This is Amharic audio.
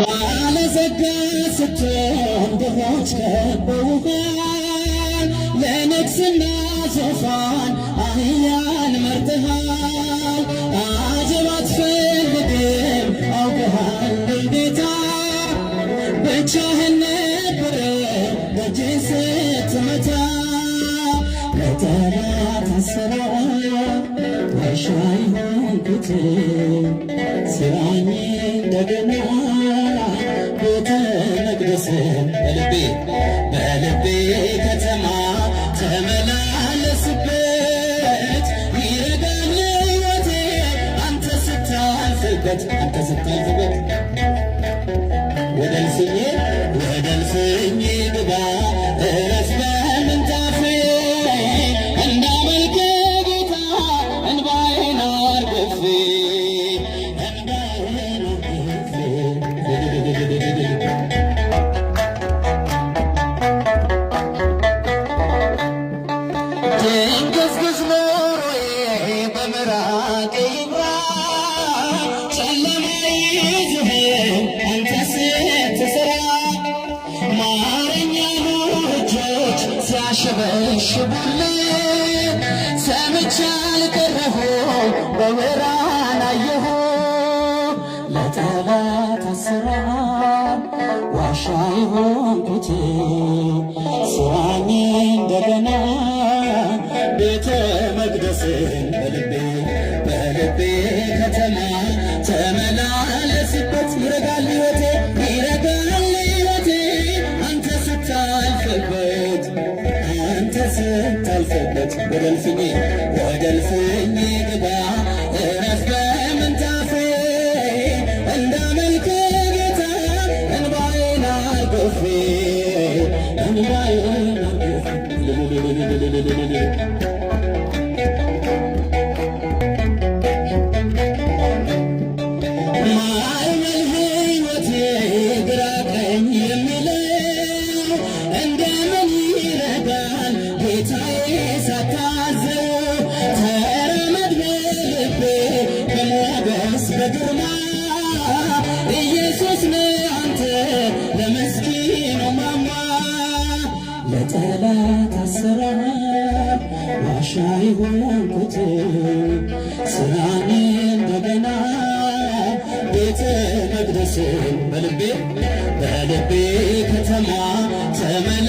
ባለጸጋ ስትሆን ድሆች ከበውሃል። ለንግሥና ዙፋን አህያን መርተሃል። አጀብ አትፈልግም አውቀሃል ጌታ ብቻህን ነበረ ደጅህ ስትመታ ለጠላት አሰራር ዋሻ የሆንኩት ስራኝ እንደገና ቤተ መቅደስን በልቤ ከተማ ተመላለስበት ይረጋል ሕይወቴ አንተ ስታልፍበት ወደ እልፍኜ ግባ እረፍ በምንጣፌ እንዳመልክ ጌታ እንባዬን አርግፌ ድንግዝግዝ ኑሮዬ በምራቄ ይብራ ጨለማ ይዝህን አንተ ስትሰራ ማረኝ ያሉ እጆች ሲያሸበሽቡልኝ ሰምቼ አልቀረሁም በብርሃን አየሁ። ለጠላት አሰራር ዋሻ የሆንኩት ስራኝ እንደገና ቤተ መቅደስን በልቤ ከተማ ተመላለስበት ይረጋል ሕይወቴ አንተ ስታልፍበት ወደ እልፍኜ ግባ እረፍ በምንጣፌ እንዳመልክ ጌታ እንባዬን አርግፌ ማዕበል ሕይወቴ ግራ ቀኝ የሚለው እንደምን ይረዳል ጌታዬ ሳታዘው ተረመድ በልቤ በሞገስ በግርማ ኢየሱስ ነህ አንተ ለምስኪኑ ማማ ለጠላት አሰራር ዋሻ የሆንኩት ስራን እንደገና ቤተ መቅደስን በልቤ ከተማ ተመላ